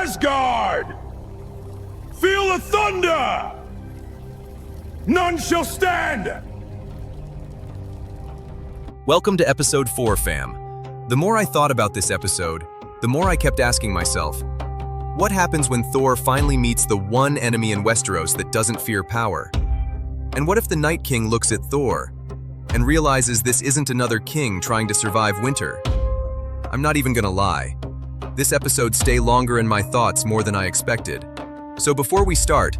Asgard! Feel the thunder! None shall stand! Welcome to episode 4, fam. The more I thought about this episode, the more I kept asking myself, what happens when Thor finally meets the one enemy in Westeros that doesn't fear power? And what if the Night King looks at Thor and realizes this isn't another king trying to survive winter? I'm not even gonna lie. This episode stayed longer in my thoughts more than I expected. So before we start,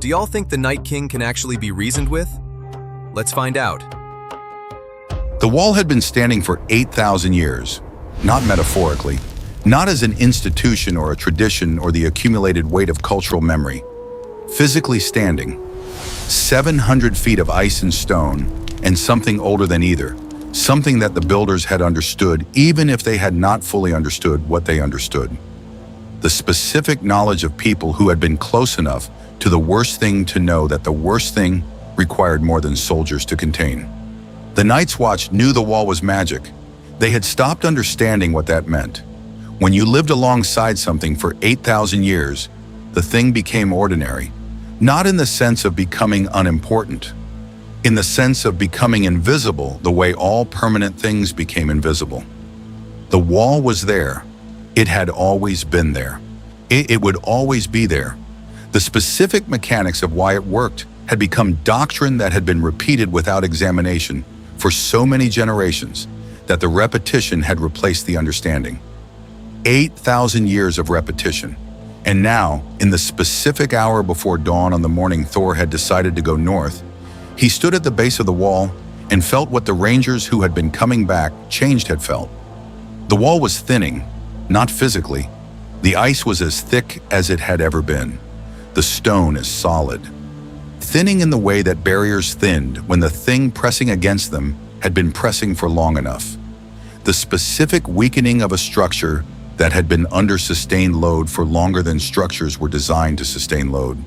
do y'all think the Night King can actually be reasoned with? Let's find out. The wall had been standing for 8,000 years, not metaphorically, not as an institution or a tradition or the accumulated weight of cultural memory. Physically standing, 700 feet of ice and stone, and something older than either, something that the builders had understood even if they had not fully understood what they understood. The specific knowledge of people who had been close enough to the worst thing to know that the worst thing required more than soldiers to contain. The Night's Watch knew the wall was magic. They had stopped understanding what that meant. When you lived alongside something for 8,000 years, the thing became ordinary, not in the sense of becoming unimportant, in the sense of becoming invisible the way all permanent things became invisible. The wall was there. It had always been there. It would always be there. The specific mechanics of why it worked had become doctrine that had been repeated without examination for so many generations that the repetition had replaced the understanding. 8,000 years of repetition. And now, in the specific hour before dawn on the morning Thor had decided to go north, he stood at the base of the wall and felt what the Rangers who had been coming back changed had felt. The wall was thinning, not physically. The ice was as thick as it had ever been. The stone is solid. Thinning in the way that barriers thinned when the thing pressing against them had been pressing for long enough. The specific weakening of a structure that had been under sustained load for longer than structures were designed to sustain load.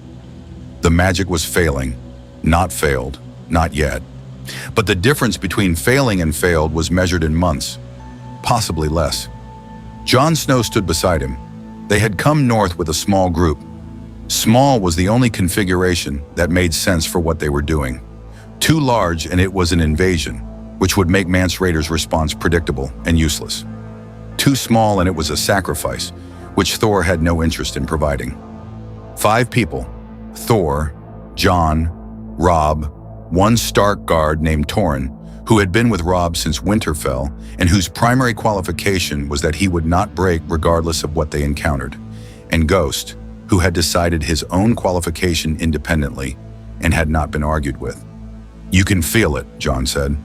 The magic was failing, not failed, not yet. But the difference between failing and failed was measured in months, possibly less. Jon Snow stood beside him. They had come north with a small group. Small was the only configuration that made sense for what they were doing. Too large and it was an invasion, which would make Mance Rayder's response predictable and useless. Too small and it was a sacrifice, which Thor had no interest in providing. 5 people, Thor, Jon, Robb, one Stark guard named Torrin, who had been with Robb since Winterfell and whose primary qualification was that he would not break regardless of what they encountered, and Ghost, who had decided his own qualification independently and had not been argued with. "You can feel it," Jon said.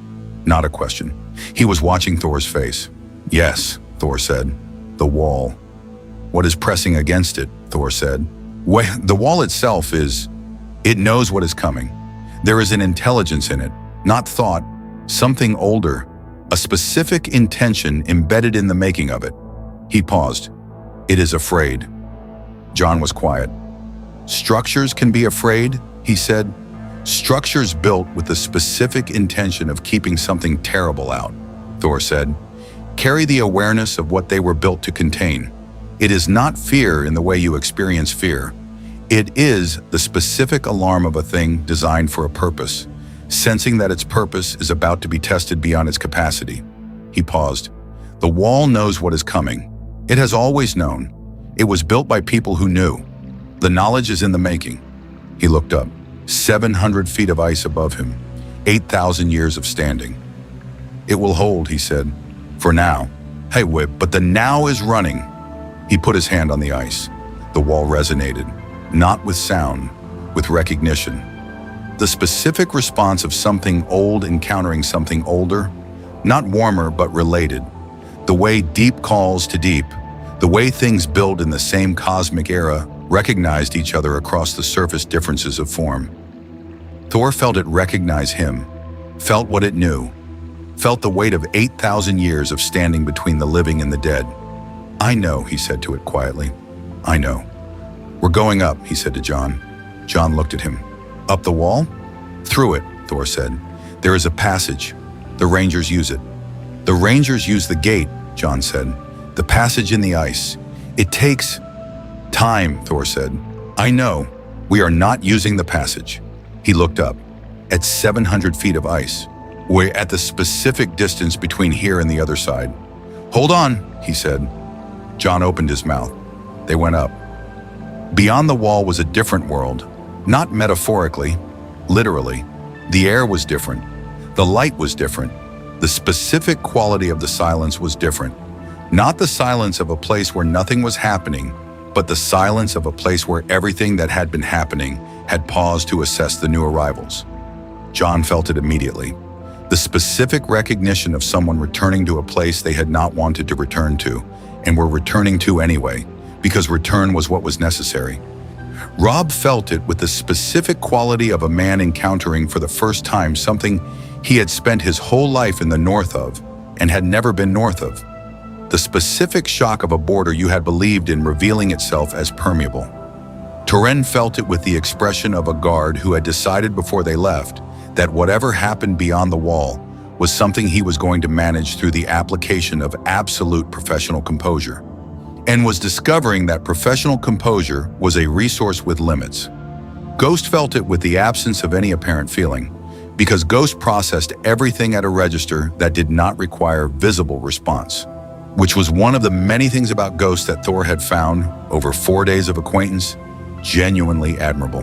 Not a question. He was watching Thor's face. "Yes," Thor said. "The wall." "What is pressing against it?" Thor said. "The wall itself is... It knows what is coming. There is an intelligence in it, not thought, something older, a specific intention embedded in the making of it." He paused. "It is afraid." Jon was quiet. "Structures can be afraid," he said. "Structures built with the specific intention of keeping something terrible out," Thor said. "Carry the awareness of what they were built to contain. It is not fear in the way you experience fear. It is the specific alarm of a thing designed for a purpose, sensing that its purpose is about to be tested beyond its capacity." He paused. "The wall knows what is coming. It has always known. It was built by people who knew. The knowledge is in the making." He looked up. 700 feet of ice above him. 8,000 years of standing. "It will hold," he said. "For now." "Hey, Whip, but the now is running." He put his hand on the ice. The wall resonated. Not with sound, with recognition. The specific response of something old encountering something older, not warmer but related. The way deep calls to deep, the way things built in the same cosmic era recognized each other across the surface differences of form. Thor felt it recognize him, felt what it knew, felt the weight of 8,000 years of standing between the living and the dead. "I know," he said to it quietly. "I know." "We're going up," he said to Jon. Jon looked at him. "Up the wall?" "Through it," Thor said. "There is a passage. The Rangers use it." "The Rangers use the gate," Jon said. "The passage in the ice. It takes Time, Thor said. I know. We are not using the passage. He looked up. At 700 feet of ice. We're at the specific distance between here and the other side. Hold on, he said. Jon opened his mouth. They went up. Beyond the wall was a different world. Not metaphorically, literally. The air was different. The light was different. The specific quality of the silence was different. Not the silence of a place where nothing was happening, but the silence of a place where everything that had been happening had paused to assess the new arrivals. Jon felt it immediately. The specific recognition of someone returning to a place they had not wanted to return to, and were returning to anyway, because return was what was necessary. Robb felt it with the specific quality of a man encountering for the first time something he had spent his whole life in the north of, and had never been north of. The specific shock of a border you had believed in revealing itself as permeable. Turen felt it with the expression of a guard who had decided before they left that whatever happened beyond the wall was something he was going to manage through the application of absolute professional composure, and was discovering that professional composure was a resource with limits. Ghost felt it with the absence of any apparent feeling, because Ghost processed everything at a register that did not require visible response, which was one of the many things about Ghost that Thor had found over 4 days of acquaintance genuinely admirable.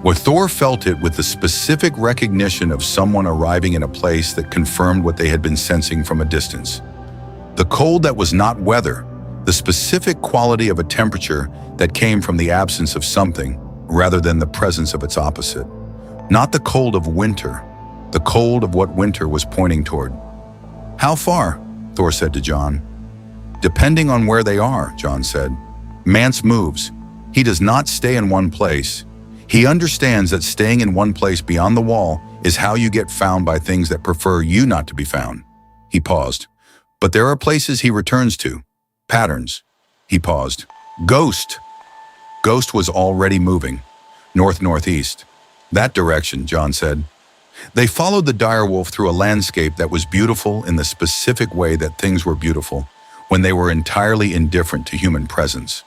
Where Thor felt it with the specific recognition of someone arriving in a place that confirmed what they had been sensing from a distance. The cold that was not weather, the specific quality of a temperature that came from the absence of something rather than the presence of its opposite. Not the cold of winter, the cold of what winter was pointing toward. How far? Thor said to Jon. Depending on where they are, Jon said. Mance moves. He does not stay in one place. He understands that staying in one place beyond the wall is how you get found by things that prefer you not to be found. He paused. But there are places he returns to. Patterns. He paused. Ghost. Ghost was already moving. North-northeast. That direction, Jon said. They followed the direwolf through a landscape that was beautiful in the specific way that things were beautiful, when they were entirely indifferent to human presence.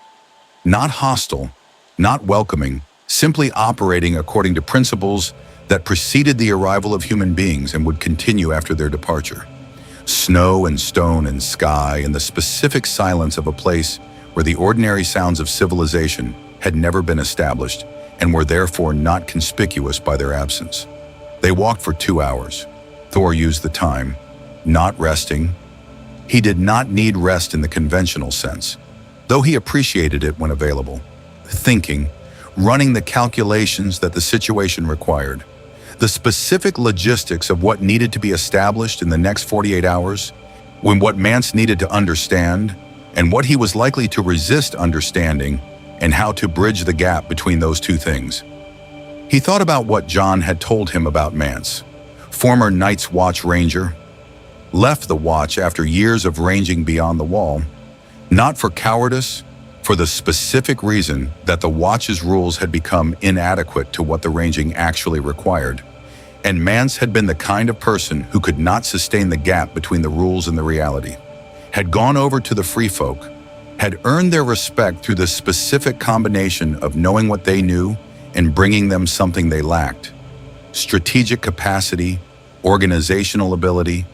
Not hostile, not welcoming, simply operating according to principles that preceded the arrival of human beings and would continue after their departure. Snow and stone and sky and the specific silence of a place where the ordinary sounds of civilization had never been established and were therefore not conspicuous by their absence. They walked for 2 hours. Thor used the time, not resting. He did not need rest in the conventional sense, though he appreciated it when available. Thinking, running the calculations that the situation required. The specific logistics of what needed to be established in the next 48 hours, when what Mance needed to understand, and what he was likely to resist understanding, and how to bridge the gap between those two things. He thought about what Jon had told him about Mance, former Night's Watch Ranger, left the Watch after years of ranging beyond the wall, not for cowardice, for the specific reason that the Watch's rules had become inadequate to what the ranging actually required, and Mance had been the kind of person who could not sustain the gap between the rules and the reality, had gone over to the free folk, had earned their respect through the specific combination of knowing what they knew and bringing them something they lacked: strategic capacity, organizational ability,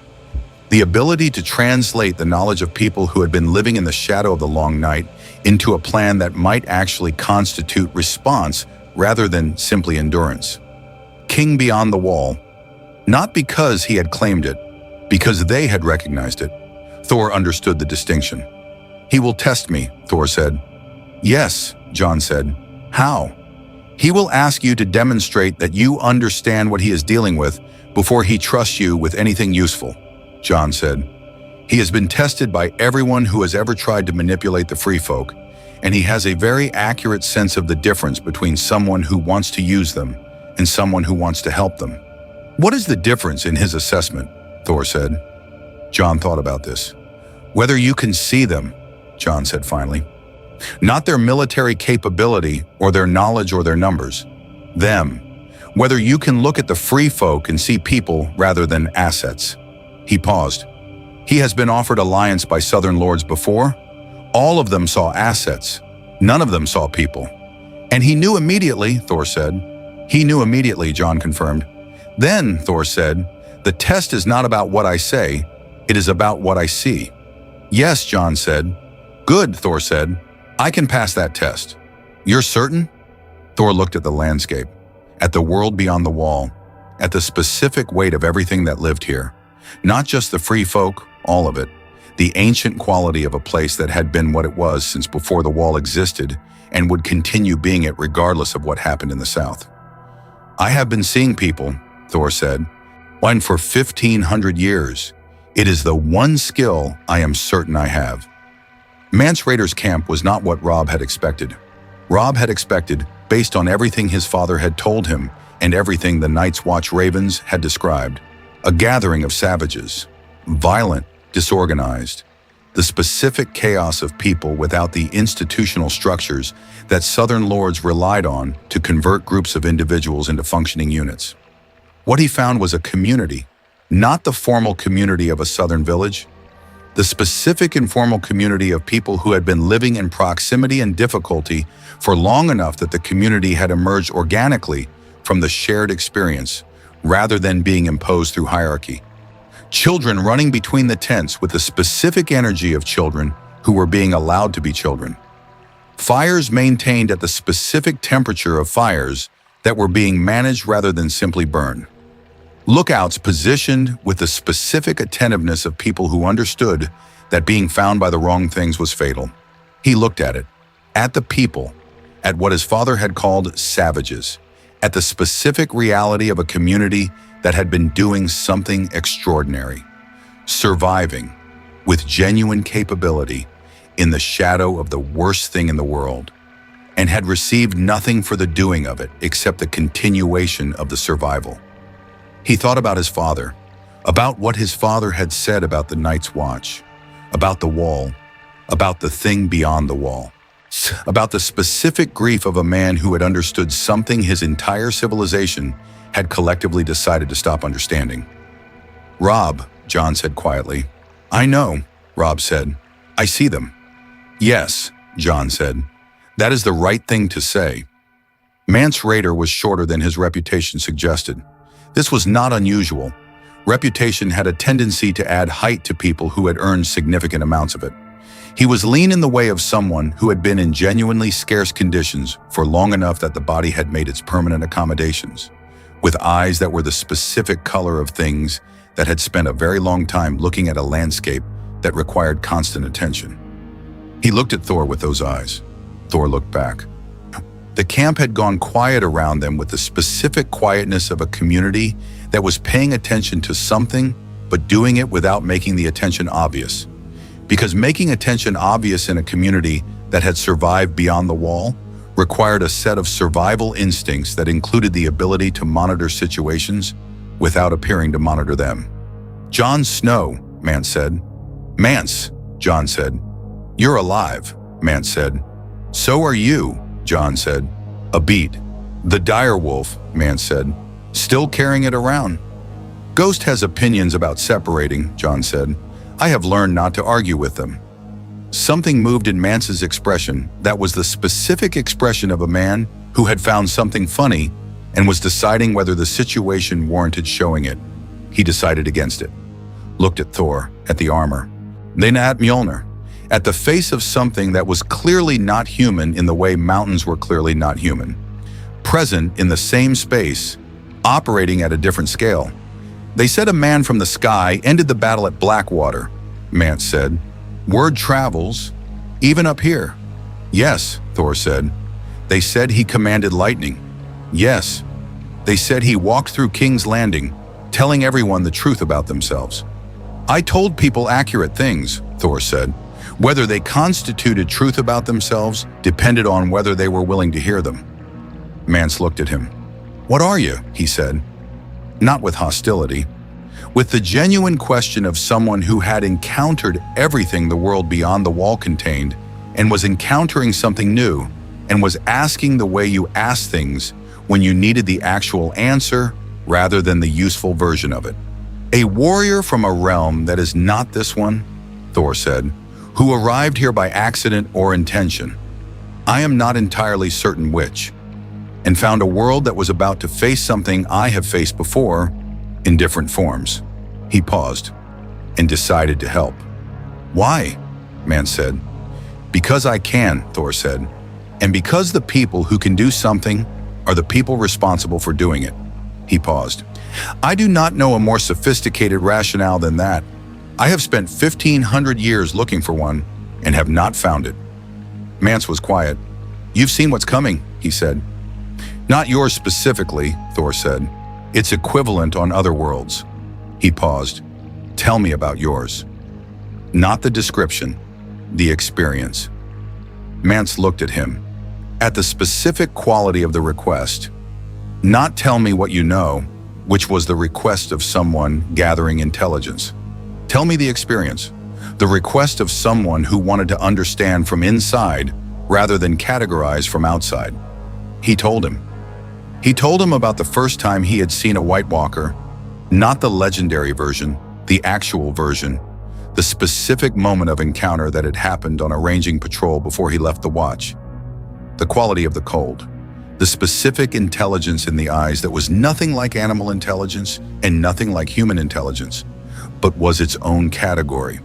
the ability to translate the knowledge of people who had been living in the shadow of the long night into a plan that might actually constitute response rather than simply endurance. King beyond the wall, not because he had claimed it, because they had recognized it. Thor understood the distinction. He will test me, Thor said. Yes, Jon said. How? He will ask you to demonstrate that you understand what he is dealing with before he trusts you with anything useful, Jon said. He has been tested by everyone who has ever tried to manipulate the free folk, and he has a very accurate sense of the difference between someone who wants to use them and someone who wants to help them. What is the difference in his assessment? Thor said. Jon thought about this. Whether you can see them, Jon said finally. Not their military capability or their knowledge or their numbers. Them. Whether you can look at the free folk and see people rather than assets. He paused. He has been offered alliance by Southern Lords before. All of them saw assets. None of them saw people. And he knew immediately, Thor said. He knew immediately, Jon confirmed. Then, Thor said, the test is not about what I say, it is about what I see. Yes, Jon said. Good, Thor said. I can pass that test. You're certain? Thor looked at the landscape, at the world beyond the wall, at the specific weight of everything that lived here. Not just the free folk, all of it. The ancient quality of a place that had been what it was since before the wall existed and would continue being it regardless of what happened in the south. I have been seeing people, Thor said, and for 1,500 years. It is the one skill I am certain I have. Mance Rayder's camp was not what Robb had expected. Robb had expected, based on everything his father had told him and everything the Night's Watch Ravens had described, a gathering of savages, violent, disorganized, the specific chaos of people without the institutional structures that Southern lords relied on to convert groups of individuals into functioning units. What he found was a community, not the formal community of a Southern village, the specific informal community of people who had been living in proximity and difficulty for long enough that the community had emerged organically from the shared experience rather than being imposed through hierarchy. Children running between the tents with the specific energy of children who were being allowed to be children. Fires maintained at the specific temperature of fires that were being managed rather than simply burned. Lookouts positioned with the specific attentiveness of people who understood that being found by the wrong things was fatal. He looked at it, at the people, at what his father had called savages, at the specific reality of a community that had been doing something extraordinary, surviving with genuine capability in the shadow of the worst thing in the world, and had received nothing for the doing of it except the continuation of the survival. He thought about his father, about what his father had said about the Night's Watch, about the wall, about the thing beyond the wall, about the specific grief of a man who had understood something his entire civilization had collectively decided to stop understanding. Robb, Jon said quietly. I know, Robb said. I see them. Yes, Jon said. That is the right thing to say. Mance Rayder was shorter than his reputation suggested. This was not unusual. Reputation had a tendency to add height to people who had earned significant amounts of it. He was lean in the way of someone who had been in genuinely scarce conditions for long enough that the body had made its permanent accommodations, with eyes that were the specific color of things that had spent a very long time looking at a landscape that required constant attention. He looked at Thor with those eyes. Thor looked back. The camp had gone quiet around them with the specific quietness of a community that was paying attention to something, but doing it without making the attention obvious. Because making attention obvious in a community that had survived beyond the wall required a set of survival instincts that included the ability to monitor situations without appearing to monitor them. Jon Snow, Mance said. Mance, Jon said. You're alive, Mance said. So are you, Jon said. A beat. The direwolf, Mance said. Still carrying it around. Ghost has opinions about separating, Jon said. I have learned not to argue with them. Something moved in Mance's expression that was the specific expression of a man who had found something funny and was deciding whether the situation warranted showing it. He decided against it. Looked at Thor, at the armor. Then at Mjolnir. At the face of something that was clearly not human in the way mountains were clearly not human. Present in the same space, operating at a different scale. They said a man from the sky ended the battle at Blackwater, Mance said. Word travels, even up here. Yes, Thor said. They said he commanded lightning. Yes. They said he walked through King's Landing, telling everyone the truth about themselves. I told people accurate things, Thor said. Whether they constituted truth about themselves depended on whether they were willing to hear them. Mance looked at him. What are you? He said. Not with hostility. With the genuine question of someone who had encountered everything the world beyond the wall contained and was encountering something new and was asking the way you ask things when you needed the actual answer rather than the useful version of it. A warrior from a realm that is not this one, Thor said, who arrived here by accident or intention. I am not entirely certain which, and found a world that was about to face something I have faced before in different forms. He paused and decided to help. Why? Man said. Because I can, Thor said, and because the people who can do something are the people responsible for doing it. He paused. I do not know a more sophisticated rationale than that. I have spent 1,500 years looking for one and have not found it. Mance was quiet. You've seen what's coming, he said. Not yours specifically, Thor said. It's equivalent on other worlds. He paused. Tell me about yours. Not the description, the experience. Mance looked at him. At the specific quality of the request. Not tell me what you know, which was the request of someone gathering intelligence. Tell me the experience, the request of someone who wanted to understand from inside rather than categorize from outside. He told him. He told him about the first time he had seen a White Walker, not the legendary version, the actual version, the specific moment of encounter that had happened on a ranging patrol before he left the watch. The quality of the cold, the specific intelligence in the eyes that was nothing like animal intelligence and nothing like human intelligence, but was its own category.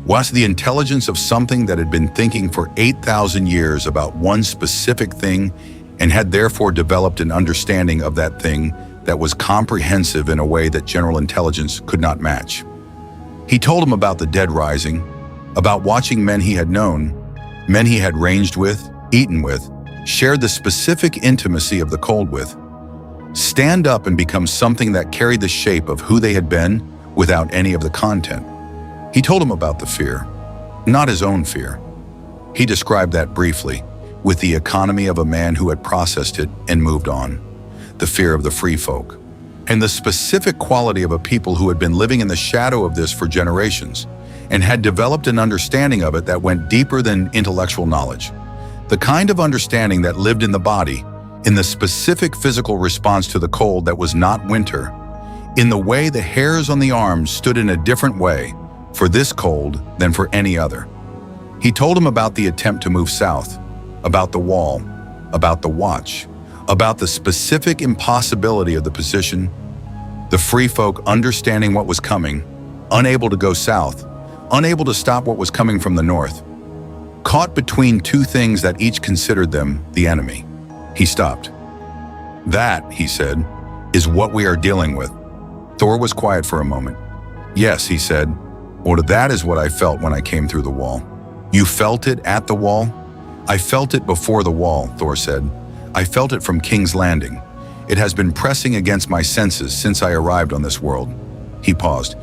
Was the intelligence of something that had been thinking for 8,000 years about one specific thing and had therefore developed an understanding of that thing that was comprehensive in a way that general intelligence could not match. He told him about the dead rising, about watching men he had known, men he had ranged with, eaten with, shared the specific intimacy of the cold with, stand up and become something that carried the shape of who they had been without any of the content. He told him about the fear, not his own fear. He described that briefly, with the economy of a man who had processed it and moved on, the fear of the free folk, and the specific quality of a people who had been living in the shadow of this for generations and had developed an understanding of it that went deeper than intellectual knowledge. The kind of understanding that lived in the body, in the specific physical response to the cold that was not winter, in the way the hairs on the arms stood in a different way for this cold than for any other. He told him about the attempt to move south, about the wall, about the watch, about the specific impossibility of the position, the free folk understanding what was coming, unable to go south, unable to stop what was coming from the north, caught between two things that each considered them the enemy. He stopped. That, he said, is what we are dealing with. Thor was quiet for a moment. Yes, he said, or that is what I felt when I came through the wall. You felt it at the wall? I felt it before the wall, Thor said. I felt it from King's Landing. It has been pressing against my senses since I arrived on this world. He paused.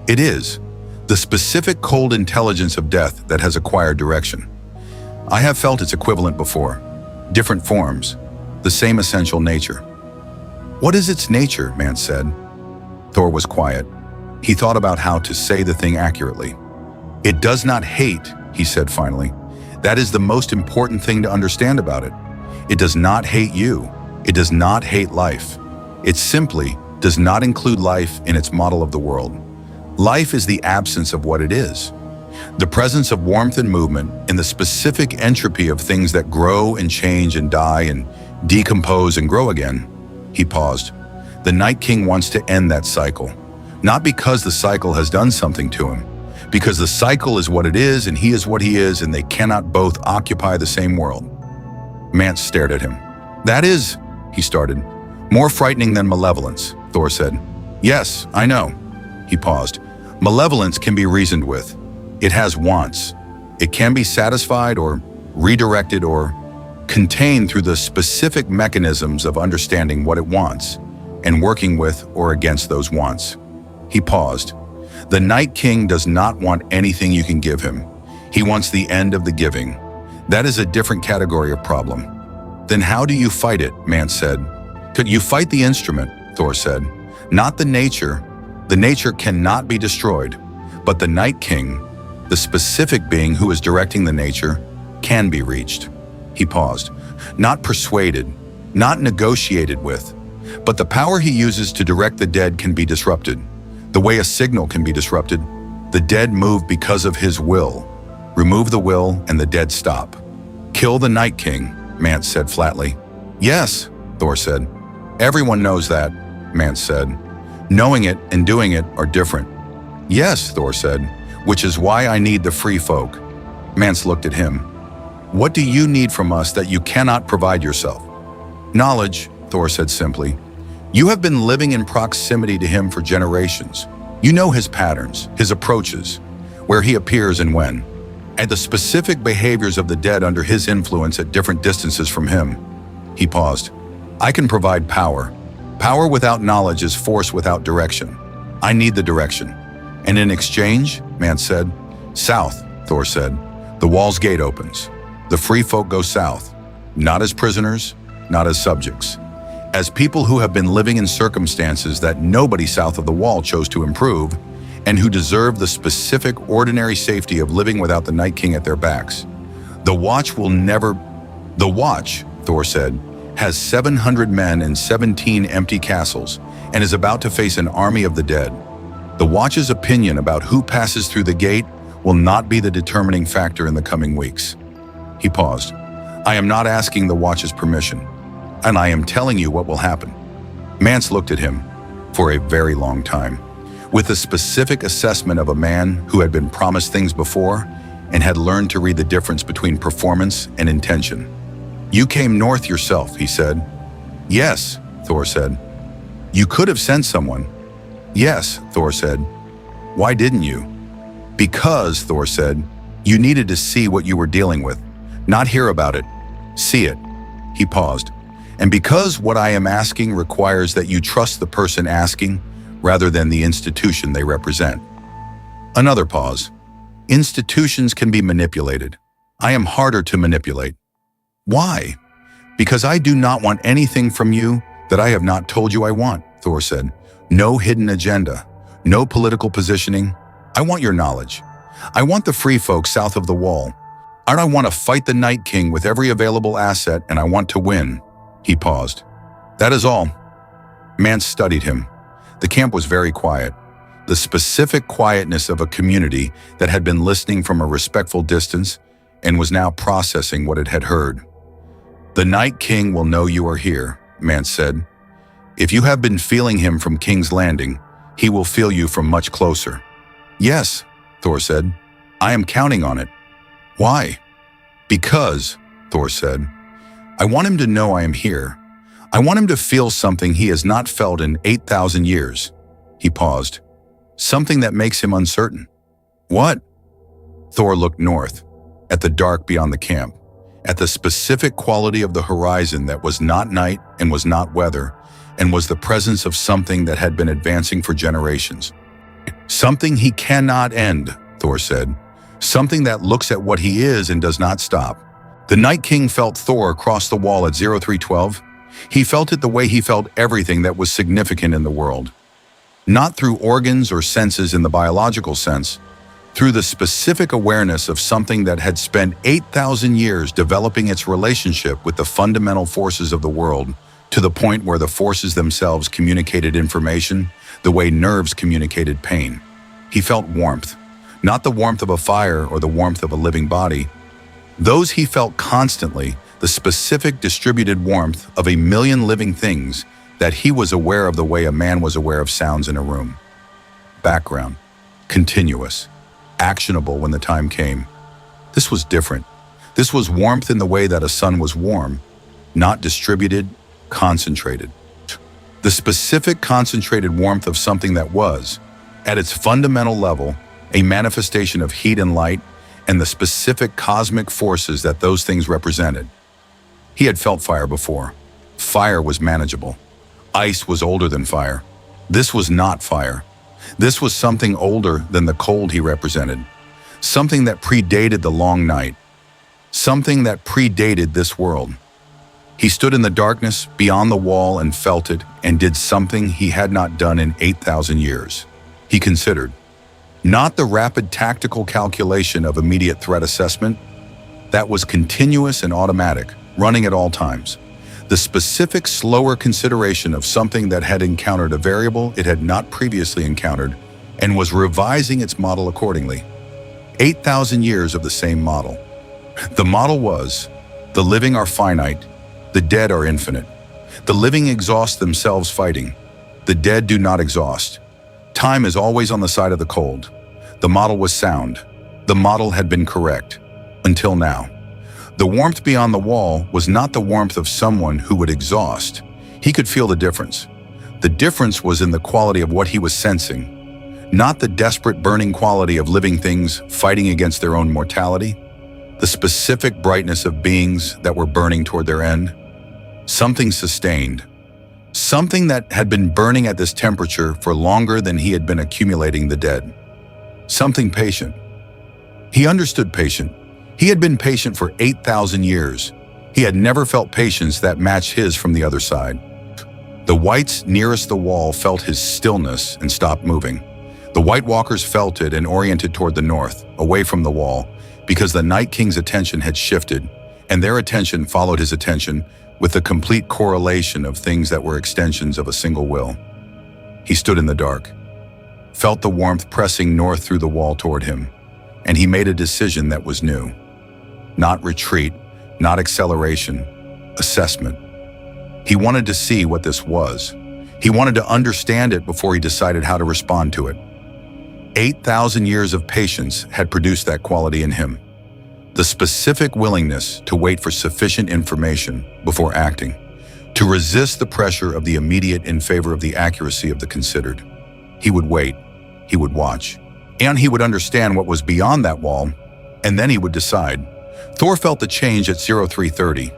It is the specific cold intelligence of death that has acquired direction. I have felt its equivalent before. Different forms, the same essential nature. What is its nature? Mance said. Thor was quiet. He thought about how to say the thing accurately. It does not hate, he said finally. That is the most important thing to understand about it. It does not hate you. It does not hate life. It simply does not include life in its model of the world. Life is the absence of what it is. The presence of warmth and movement in the specific entropy of things that grow and change and die and decompose and grow again. He paused. The Night King wants to end that cycle. Not because the cycle has done something to him, because the cycle is what it is and he is what he is and they cannot both occupy the same world. Mance stared at him. That is, he started, more frightening than malevolence, Thor said. Yes, I know. He paused. Malevolence can be reasoned with. It has wants. It can be satisfied or redirected or contained through the specific mechanisms of understanding what it wants and working with or against those wants. He paused. The Night King does not want anything you can give him. He wants the end of the giving. That is a different category of problem. Then how do you fight it? Mance said. Could you fight the instrument? Thor said. Not the nature. The nature cannot be destroyed, but the Night King, the specific being who is directing the nature, can be reached. He paused. Not persuaded, not negotiated with, but the power he uses to direct the dead can be disrupted. The way a signal can be disrupted, the dead move because of his will. Remove the will and the dead stop. Kill the Night King, Mance said flatly. Yes, Thor said. Everyone knows that, Mance said. Knowing it and doing it are different. Yes, Thor said, which is why I need the free folk. Mance looked at him. What do you need from us that you cannot provide yourself? Knowledge, Thor said simply. You have been living in proximity to him for generations. You know his patterns, his approaches, where he appears and when, and the specific behaviors of the dead under his influence at different distances from him. He paused. I can provide power. Power without knowledge is force without direction. I need the direction. And in exchange, Mance said, south, Thor said. The wall's gate opens. The free folk go south, not as prisoners, not as subjects. As people who have been living in circumstances that nobody south of the wall chose to improve, and who deserve the specific ordinary safety of living without the Night King at their backs. The Watch, Thor said, has 700 men and 17 empty castles, and is about to face an army of the dead. The Watch's opinion about who passes through the gate will not be the determining factor in the coming weeks. He paused. I am not asking the Watch's permission, and I am telling you what will happen. Mance looked at him for a very long time, with a specific assessment of a man who had been promised things before and had learned to read the difference between performance and intention. You came north yourself, he said. Yes, Thor said. You could have sent someone. Yes, Thor said. Why didn't you? Because, Thor said, you needed to see what you were dealing with, not hear about it, see it. He paused. And because what I am asking requires that you trust the person asking rather than the institution they represent. Another pause. Institutions can be manipulated. I am harder to manipulate. Why? Because I do not want anything from you that I have not told you I want, Thor said. No hidden agenda, no political positioning. I want your knowledge. I want the free folk south of the wall. I want to fight the Night King with every available asset, and I want to win. He paused. That is all. Mance studied him. The camp was very quiet. The specific quietness of a community that had been listening from a respectful distance and was now processing what it had heard. The Night King will know you are here, Mance said. If you have been feeling him from King's Landing, he will feel you from much closer. Yes, Thor said. I am counting on it. Why? Because, Thor said, I want him to know I am here. I want him to feel something he has not felt in 8,000 years. He paused. Something that makes him uncertain. What? Thor looked north, at the dark beyond the camp, at the specific quality of the horizon that was not night and was not weather, and was the presence of something that had been advancing for generations. Something he cannot end, Thor said. Something that looks at what he is and does not stop. The Night King felt Thor cross the wall at 0312. He felt it the way he felt everything that was significant in the world. Not through organs or senses in the biological sense, through the specific awareness of something that had spent 8,000 years developing its relationship with the fundamental forces of the world, to the point where the forces themselves communicated information the way nerves communicated pain. He felt warmth, not the warmth of a fire or the warmth of a living body. Those he felt constantly, the specific distributed warmth of a million living things that he was aware of the way a man was aware of sounds in a room. Background, continuous, actionable when the time came. This was different. This was warmth in the way that a sun was warm, not distributed, concentrated. The specific concentrated warmth of something that was, at its fundamental level, a manifestation of heat and light and the specific cosmic forces that those things represented. He had felt fire before. Fire was manageable. Ice was older than fire. This was not fire. This was something older than the cold he represented. Something that predated the long night. Something that predated this world. He stood in the darkness beyond the wall and felt it and did something he had not done in 8,000 years. He considered. Not the rapid tactical calculation of immediate threat assessment. That was continuous and automatic, running at all times. The specific slower consideration of something that had encountered a variable it had not previously encountered and was revising its model accordingly. 8,000 years of the same model. The model was, The living are finite, the dead are infinite. The living exhaust themselves fighting. The dead do not exhaust. Time is always on the side of the cold. The model was sound. The model had been correct. Until now. The warmth beyond the wall was not the warmth of someone who would exhaust. He could feel the difference. The difference was in the quality of what he was sensing, not the desperate burning quality of living things fighting against their own mortality, the specific brightness of beings that were burning toward their end. Something sustained. Something that had been burning at this temperature for longer than he had been accumulating the dead. Something patient. He understood patient. He had been patient for 8,000 years. He had never felt patience that matched his from the other side. The whites nearest the wall felt his stillness and stopped moving. The White Walkers felt it and oriented toward the north, away from the wall, because the Night King's attention had shifted, and their attention followed his attention with the complete correlation of things that were extensions of a single will. He stood in the dark, felt the warmth pressing north through the wall toward him, and he made a decision that was new. Not retreat, not acceleration, assessment. He wanted to see what this was. He wanted to understand it before he decided how to respond to it. 8,000 years of patience had produced that quality in him. The specific willingness to wait for sufficient information before acting, to resist the pressure of the immediate in favor of the accuracy of the considered. He would wait, he would watch, and he would understand what was beyond that wall, and then he would decide. Thor felt the change at 0330.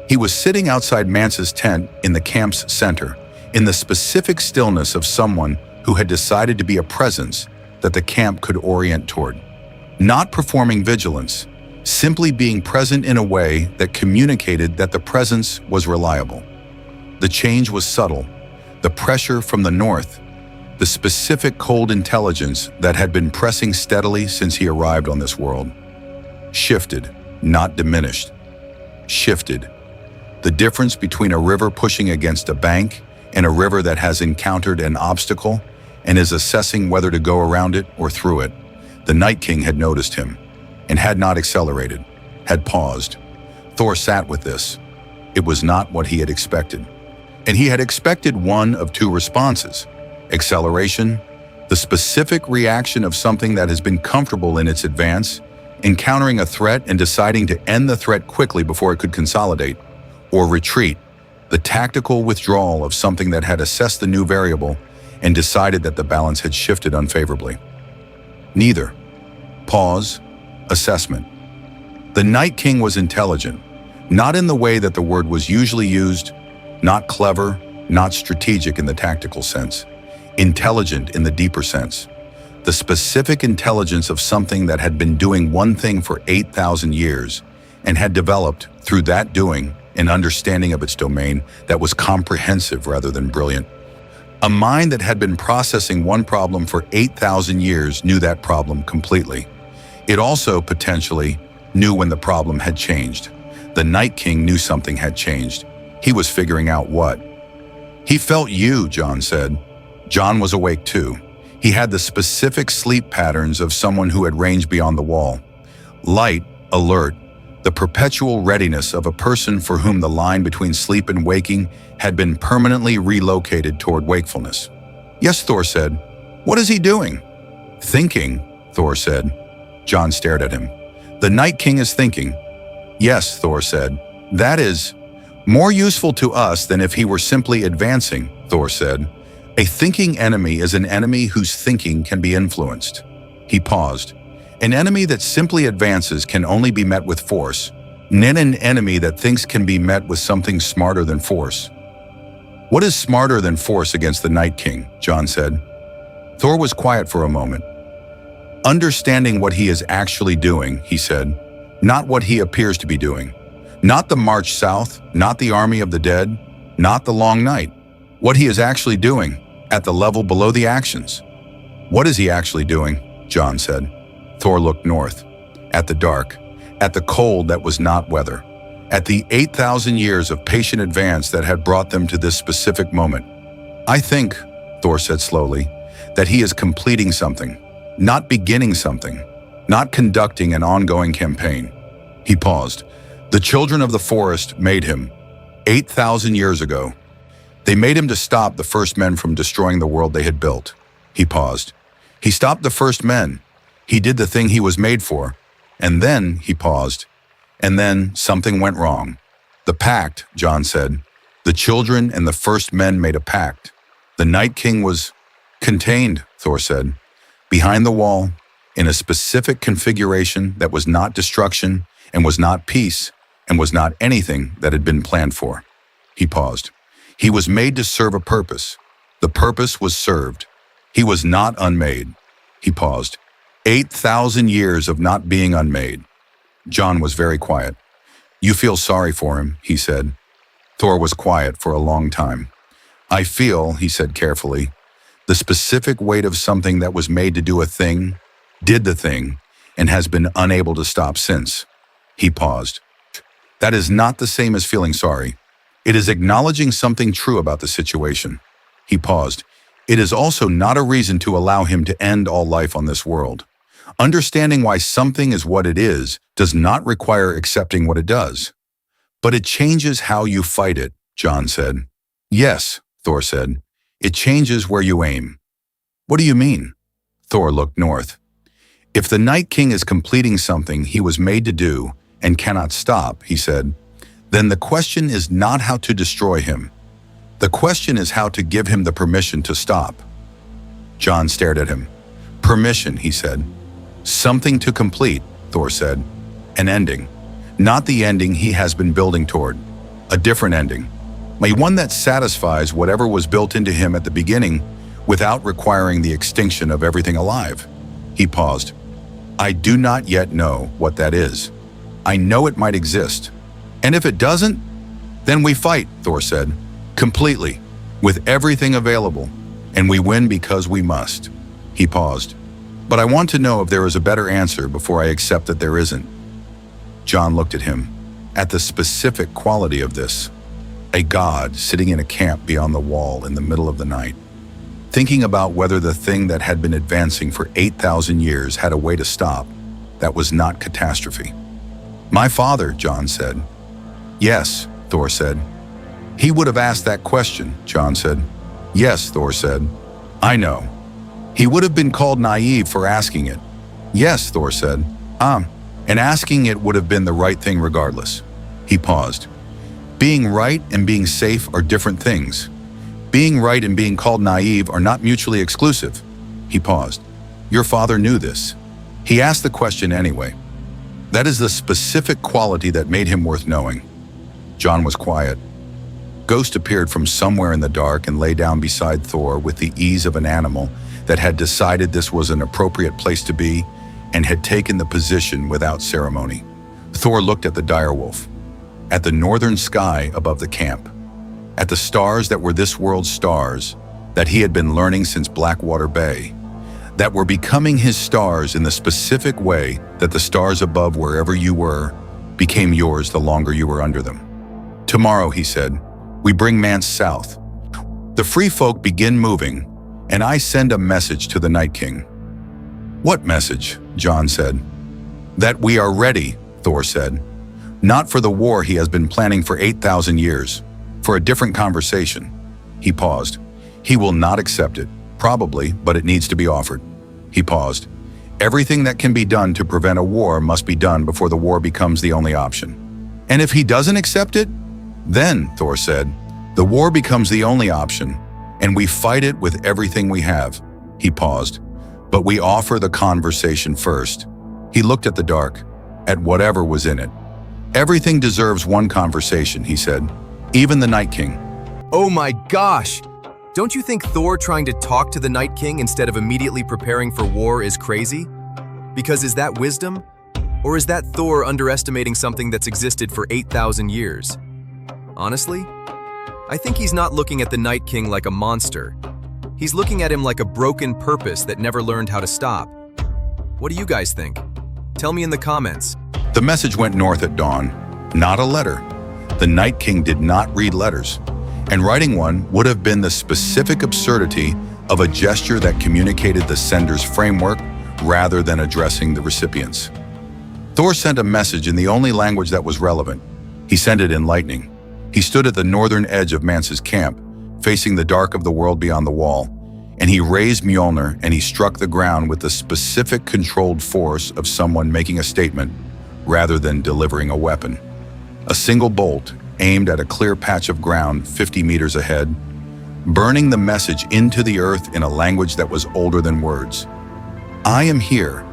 He was sitting outside Mance's tent in the camp's center, in the specific stillness of someone who had decided to be a presence that the camp could orient toward. Not performing vigilance, simply being present in a way that communicated that the presence was reliable. The change was subtle. The pressure from the north, the specific cold intelligence that had been pressing steadily since he arrived on this world, shifted, not diminished. Shifted. The difference between a river pushing against a bank and a river that has encountered an obstacle and is assessing whether to go around it or through it. The Night King had noticed him and had not accelerated, had paused. Thor sat with this. It was not what he had expected. And he had expected one of two responses. Acceleration, the specific reaction of something that has been comfortable in its advance, encountering a threat and deciding to end the threat quickly before it could consolidate. Or retreat, the tactical withdrawal of something that had assessed the new variable and decided that the balance had shifted unfavorably. Neither. Pause. Assessment. The Night King was intelligent, not in the way that the word was usually used, not clever, not strategic in the tactical sense, intelligent in the deeper sense. The specific intelligence of something that had been doing one thing for 8,000 years and had developed, through that doing, an understanding of its domain that was comprehensive rather than brilliant. A mind that had been processing one problem for 8,000 years knew that problem completely. It also, potentially, knew when the problem had changed. The Night King knew something had changed. He was figuring out what. He felt you, Jon said. Jon was awake too. He had the specific sleep patterns of someone who had ranged beyond the wall. Light, alert, the perpetual readiness of a person for whom the line between sleep and waking had been permanently relocated toward wakefulness. Yes, Thor said. What is he doing? Thinking, Thor said. Jon stared at him. The Night King is thinking. Yes, Thor said. That is more useful to us than if he were simply advancing, Thor said. A thinking enemy is an enemy whose thinking can be influenced. He paused. An enemy that simply advances can only be met with force. Then an enemy that thinks can be met with something smarter than force. What is smarter than force against the Night King? Jon said. Thor was quiet for a moment. Understanding what he is actually doing, he said, not what he appears to be doing. Not the march south, not the army of the dead, not the long night. What he is actually doing, at the level below the actions. What is he actually doing? Jon said. Thor looked north, at the dark, at the cold that was not weather, at the 8,000 years of patient advance that had brought them to this specific moment. I think, Thor said slowly, that he is completing something, not beginning something, not conducting an ongoing campaign. He paused. The children of the forest made him, 8,000 years ago. They made him to stop the first men from destroying the world they had built. He paused. He stopped the first men. He did the thing he was made for. And then he paused. And then something went wrong. The pact, Jon said. The children and the first men made a pact. The Night King was contained, Thor said, behind the wall, in a specific configuration that was not destruction and was not peace and was not anything that had been planned for. He paused. He was made to serve a purpose. The purpose was served. He was not unmade. He paused. 8,000 years of not being unmade. Jon was very quiet. You feel sorry for him, he said. Thor was quiet for a long time. I feel, he said carefully, the specific weight of something that was made to do a thing, did the thing, and has been unable to stop since. He paused. That is not the same as feeling sorry. It is acknowledging something true about the situation. He paused. It is also not a reason to allow him to end all life on this world. Understanding why something is what it is does not require accepting what it does. But it changes how you fight it, Jon said. Yes, Thor said. It changes where you aim. What do you mean? Thor looked north. If the Night King is completing something he was made to do and cannot stop, he said, then the question is not how to destroy him. The question is how to give him the permission to stop. Jon stared at him. Permission, he said. Something to complete, Thor said. An ending. Not the ending he has been building toward. A different ending. One that satisfies whatever was built into him at the beginning without requiring the extinction of everything alive. He paused. I do not yet know what that is. I know it might exist. And if it doesn't, then we fight, Thor said. Completely, with everything available, and we win because we must. He paused. But I want to know if there is a better answer before I accept that there isn't. Jon looked at him, at the specific quality of this. A god sitting in a camp beyond the wall in the middle of the night, thinking about whether the thing that had been advancing for 8,000 years had a way to stop that was not catastrophe. My father, Jon said. Yes, Thor said. He would have asked that question, Jon said. Yes, Thor said. I know. He would have been called naive for asking it. Yes, Thor said. And asking it would have been the right thing regardless. He paused. Being right and being safe are different things. Being right and being called naive are not mutually exclusive. He paused. Your father knew this. He asked the question anyway. That is the specific quality that made him worth knowing. Jon was quiet. Ghost appeared from somewhere in the dark and lay down beside Thor with the ease of an animal that had decided this was an appropriate place to be and had taken the position without ceremony. Thor looked at the direwolf, at the northern sky above the camp, at the stars that were this world's stars that he had been learning since Blackwater Bay, that were becoming his stars in the specific way that the stars above wherever you were became yours the longer you were under them. Tomorrow, he said, we bring Mance south. The free folk begin moving, and I send a message to the Night King. What message? Jon said. That we are ready, Thor said. Not for the war he has been planning for 8,000 years, for a different conversation. He paused. He will not accept it, probably, but it needs to be offered. He paused. Everything that can be done to prevent a war must be done before the war becomes the only option. And if he doesn't accept it, then, Thor said, the war becomes the only option, and we fight it with everything we have. He paused. But we offer the conversation first. He looked at the dark, at whatever was in it. Everything deserves one conversation, he said. Even the Night King. Oh my gosh! Don't you think Thor trying to talk to the Night King instead of immediately preparing for war is crazy? Because is that wisdom? Or is that Thor underestimating something that's existed for 8,000 years? Honestly, I think he's not looking at the Night King like a monster. He's looking at him like a broken purpose that never learned how to stop. What do you guys think? Tell me in the comments. The message went north at dawn, not a letter. The Night King did not read letters, and writing one would have been the specific absurdity of a gesture that communicated the sender's framework rather than addressing the recipients. Thor sent a message in the only language that was relevant. He sent it in lightning. He stood at the northern edge of Mance's camp, facing the dark of the world beyond the wall, and he raised Mjolnir and he struck the ground with the specific controlled force of someone making a statement rather than delivering a weapon. A single bolt aimed at a clear patch of ground 50 meters ahead, burning the message into the earth in a language that was older than words. I am here.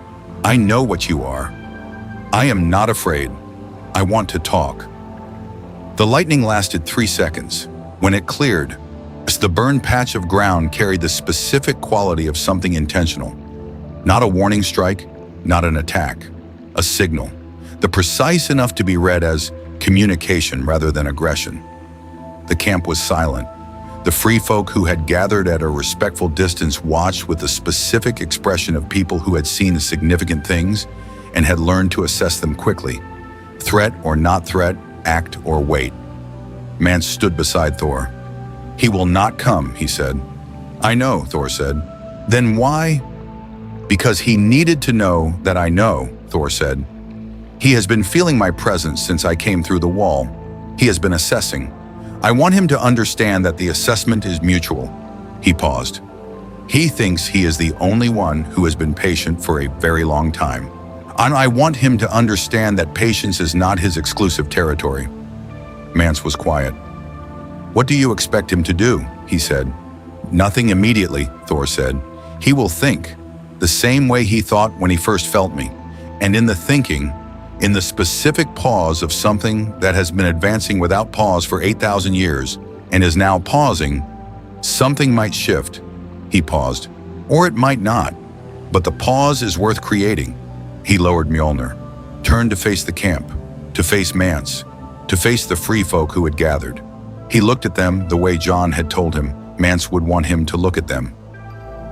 I know what you are. I am not afraid. I want to talk. The lightning lasted 3 seconds. When it cleared, the burned patch of ground carried the specific quality of something intentional. Not a warning strike, not an attack, a signal. The precise enough to be read as communication rather than aggression. The camp was silent. The free folk who had gathered at a respectful distance watched with the specific expression of people who had seen significant things and had learned to assess them quickly. Threat or not threat, act or wait. Mance stood beside Thor. He will not come, he said. I know, Thor said. Then why? Because he needed to know that I know, Thor said. He has been feeling my presence since I came through the wall. He has been assessing. I want him to understand that the assessment is mutual. He paused. He thinks he is the only one who has been patient for a very long time. And I want him to understand that patience is not his exclusive territory. Mance was quiet. What do you expect him to do? He said. Nothing immediately, Thor said. He will think, the same way he thought when he first felt me. And in the thinking, in the specific pause of something that has been advancing without pause for 8,000 years and is now pausing, something might shift. He paused. Or it might not. But the pause is worth creating. He lowered Mjolnir, turned to face the camp, to face Mance, to face the free folk who had gathered. He looked at them the way Jon had told him Mance would want him to look at them.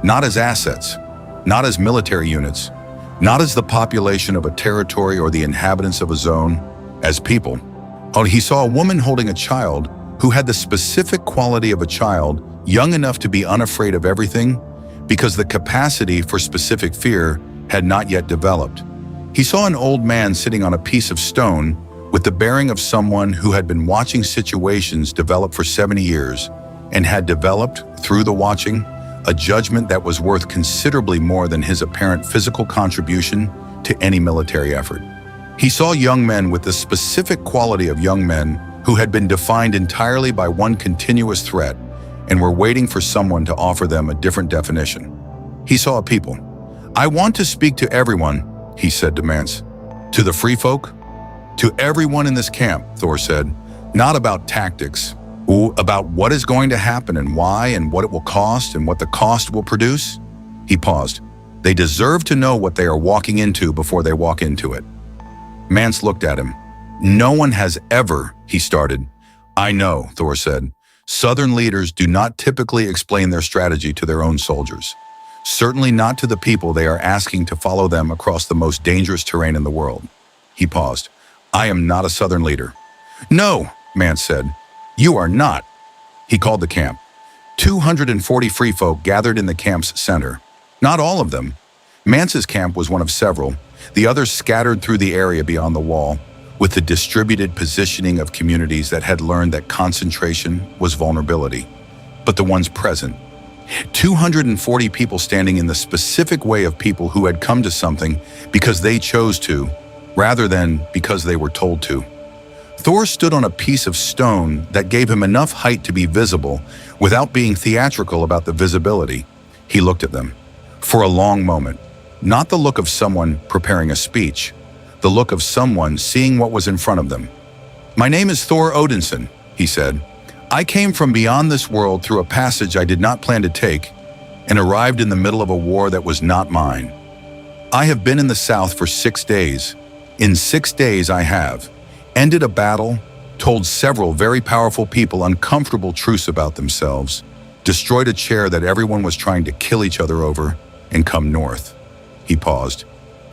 Not as assets, not as military units, not as the population of a territory or the inhabitants of a zone, as people. Oh, he saw a woman holding a child who had the specific quality of a child, young enough to be unafraid of everything, because the capacity for specific fear had not yet developed. He saw an old man sitting on a piece of stone with the bearing of someone who had been watching situations develop for 70 years and had developed, through the watching, a judgment that was worth considerably more than his apparent physical contribution to any military effort. He saw young men with the specific quality of young men who had been defined entirely by one continuous threat and were waiting for someone to offer them a different definition. He saw a people. I want to speak to everyone, he said to Mance. To the free folk? To everyone in this camp, Thor said. Not about tactics, about what is going to happen and why and what it will cost and what the cost will produce. He paused. They deserve to know what they are walking into before they walk into it. Mance looked at him. No one has ever, he started. I know, Thor said. Southern leaders do not typically explain their strategy to their own soldiers. Certainly not to the people they are asking to follow them across the most dangerous terrain in the world. He paused. I am not a Southern leader. No, Mance said. You are not. He called the camp. 240 free folk gathered in the camp's center. Not all of them. Mance's camp was one of several, the others scattered through the area beyond the wall, with the distributed positioning of communities that had learned that concentration was vulnerability. But the ones present, 240 people standing in the specific way of people who had come to something because they chose to, rather than because they were told to. Thor stood on a piece of stone that gave him enough height to be visible without being theatrical about the visibility. He looked at them. For a long moment, not the look of someone preparing a speech, the look of someone seeing what was in front of them. My name is Thor Odinson, he said. I came from beyond this world through a passage I did not plan to take and arrived in the middle of a war that was not mine. I have been in the South for 6 days. In 6 days I have ended a battle, told several very powerful people uncomfortable truths about themselves, destroyed a chair that everyone was trying to kill each other over, and come north. He paused.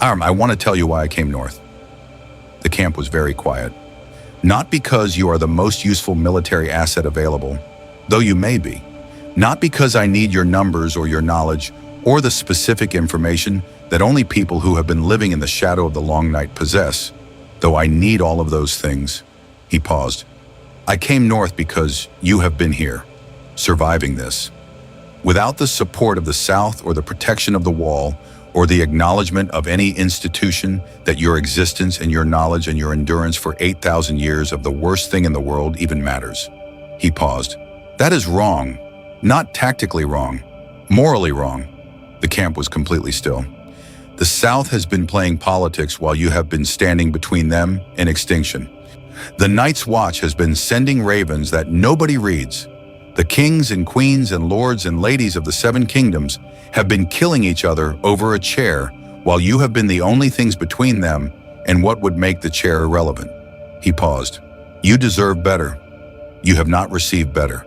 I want to tell you why I came north. The camp was very quiet. Not because you are the most useful military asset available, though you may be. Not because I need your numbers or your knowledge, or the specific information that only people who have been living in the shadow of the long night possess, though I need all of those things." He paused. "I came north because you have been here, surviving this. Without the support of the South or the protection of the Wall, or the acknowledgement of any institution that your existence and your knowledge and your endurance for 8,000 years of the worst thing in the world even matters." He paused. "That is wrong. Not tactically wrong. Morally wrong." The camp was completely still. "The South has been playing politics while you have been standing between them and extinction. The Night's Watch has been sending ravens that nobody reads. The kings and queens and lords and ladies of the Seven Kingdoms have been killing each other over a chair while you have been the only things between them and what would make the chair irrelevant." He paused. "You deserve better. You have not received better.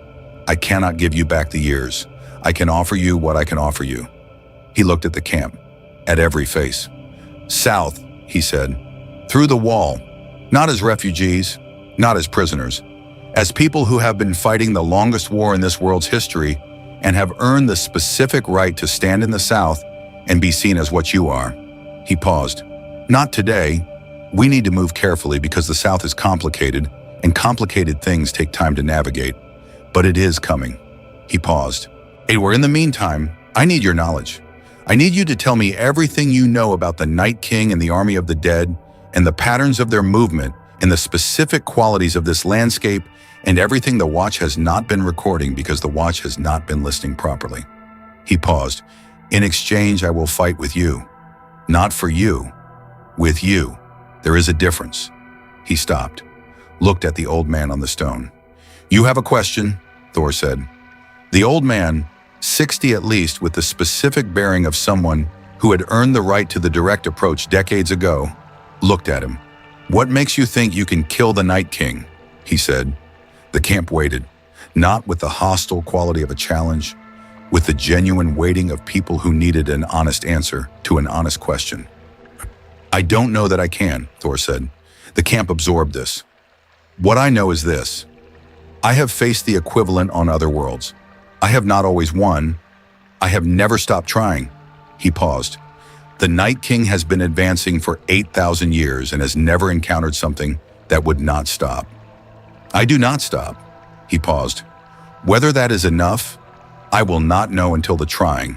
I cannot give you back the years. I can offer you what I can offer you." He looked at the camp, at every face. "South," he said, "through the Wall, not as refugees, not as prisoners, as people who have been fighting the longest war in this world's history and have earned the specific right to stand in the South and be seen as what you are." He paused. "Not today. We need to move carefully because the South is complicated, and complicated things take time to navigate. But it is coming." He paused. "Anyway, in the meantime, I need your knowledge. I need you to tell me everything you know about the Night King and the Army of the Dead, and the patterns of their movement, and the specific qualities of this landscape, and everything the Watch has not been recording because the Watch has not been listening properly." He paused. "In exchange, I will fight with you. Not for you. With you. There is a difference." He stopped, looked at the old man on the stone. "You have a question?" Thor said. The old man, 60 at least, with the specific bearing of someone who had earned the right to the direct approach decades ago, looked at him. "What makes you think you can kill the Night King?" he said. The camp waited, not with the hostile quality of a challenge, with the genuine waiting of people who needed an honest answer to an honest question. "I don't know that I can," Thor said. The camp absorbed this. "What I know is this. I have faced the equivalent on other worlds. I have not always won. I have never stopped trying." He paused. "The Night King has been advancing for 8,000 years and has never encountered something that would not stop. I do not stop." He paused. "Whether that is enough, I will not know until the trying,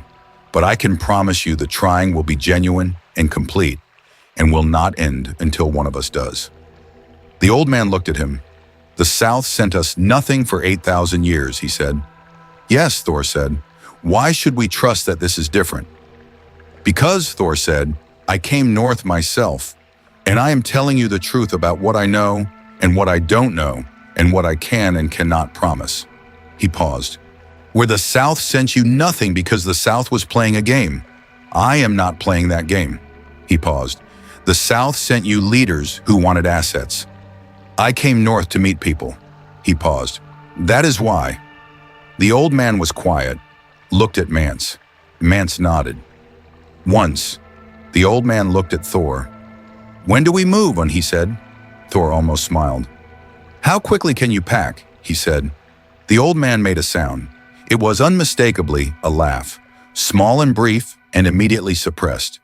but I can promise you the trying will be genuine and complete and will not end until one of us does." The old man looked at him. "The South sent us nothing for 8,000 years, he said. "Yes," Thor said. "Why should we trust that this is different?" "Because," Thor said, "I came north myself, and I am telling you the truth about what I know and what I don't know, and what I can and cannot promise." He paused. "Where the South sent you nothing because the South was playing a game. I am not playing that game." He paused. "The South sent you leaders who wanted assets. I came north to meet people." He paused. "That is why." The old man was quiet, looked at Mance. Mance nodded. "Once." The old man looked at Thor. "When do we move on?" he said. Thor almost smiled. "How quickly can you pack?" he said. The old man made a sound. It was unmistakably a laugh, small and brief and immediately suppressed.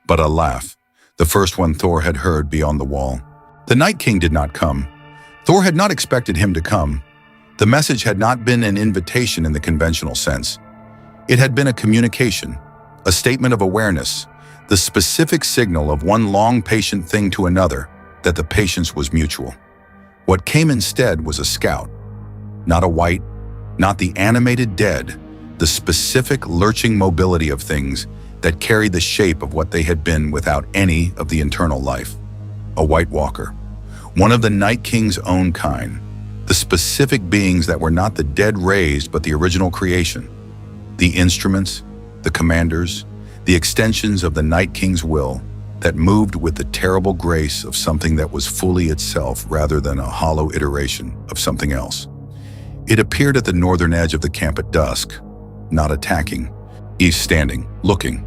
But a laugh, the first one Thor had heard beyond the wall. The Night King did not come. Thor had not expected him to come. The message had not been an invitation in the conventional sense. It had been a communication, a statement of awareness, the specific signal of one long patient thing to another, that the patience was mutual. What came instead was a scout. Not a white, not the animated dead, the specific lurching mobility of things that carried the shape of what they had been without any of the internal life. A White Walker, one of the Night King's own kind, the specific beings that were not the dead raised but the original creation, the instruments, the commanders, the extensions of the Night King's will that moved with the terrible grace of something that was fully itself rather than a hollow iteration of something else. It appeared at the northern edge of the camp at dusk, not attacking, east standing, looking.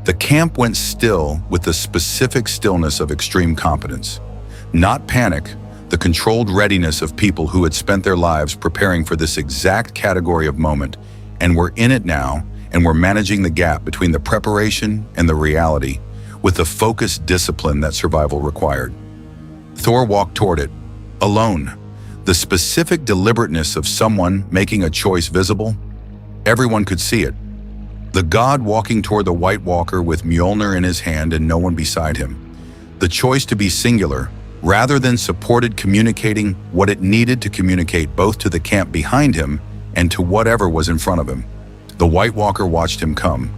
The camp went still with the specific stillness of extreme competence. Not panic, the controlled readiness of people who had spent their lives preparing for this exact category of moment and were in it now and were managing the gap between the preparation and the reality with the focused discipline that survival required. Thor walked toward it, alone, the specific deliberateness of someone making a choice visible. Everyone could see it. The god walking toward the White Walker with Mjolnir in his hand and no one beside him. The choice to be singular, rather than supported, communicating what it needed to communicate both to the camp behind him and to whatever was in front of him. The White Walker watched him come.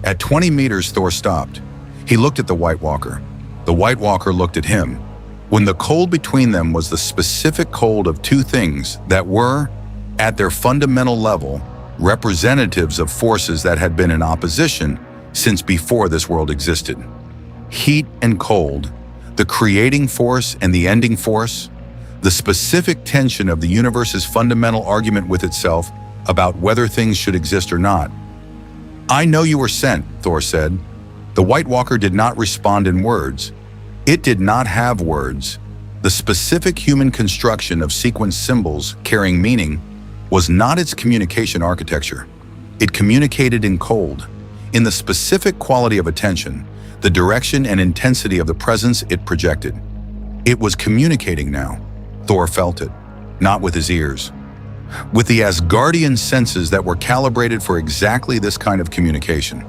At 20 meters, Thor stopped. He looked at the White Walker. The White Walker looked at him. When the cold between them was the specific cold of two things that were, at their fundamental level, representatives of forces that had been in opposition since before this world existed. Heat and cold, the creating force and the ending force, the specific tension of the universe's fundamental argument with itself about whether things should exist or not. "I know you were sent," Thor said. The White Walker did not respond in words. It did not have words. The specific human construction of sequence symbols carrying meaning was not its communication architecture. It communicated in cold, in the specific quality of attention, the direction and intensity of the presence it projected. It was communicating now. Thor felt it, not with his ears. With the Asgardian senses that were calibrated for exactly this kind of communication.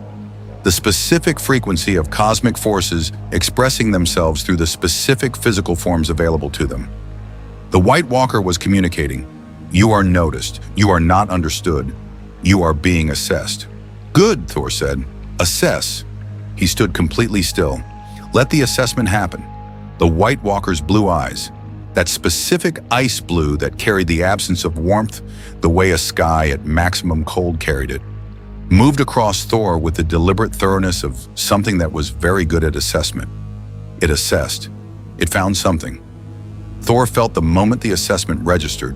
The specific frequency of cosmic forces expressing themselves through the specific physical forms available to them. The White Walker was communicating. "You are noticed. You are not understood. You are being assessed." "Good," Thor said. "Assess." He stood completely still. Let the assessment happen. The White Walker's blue eyes, that specific ice blue that carried the absence of warmth the way a sky at maximum cold carried it, moved across Thor with the deliberate thoroughness of something that was very good at assessment. It assessed. It found something. Thor felt the moment the assessment registered,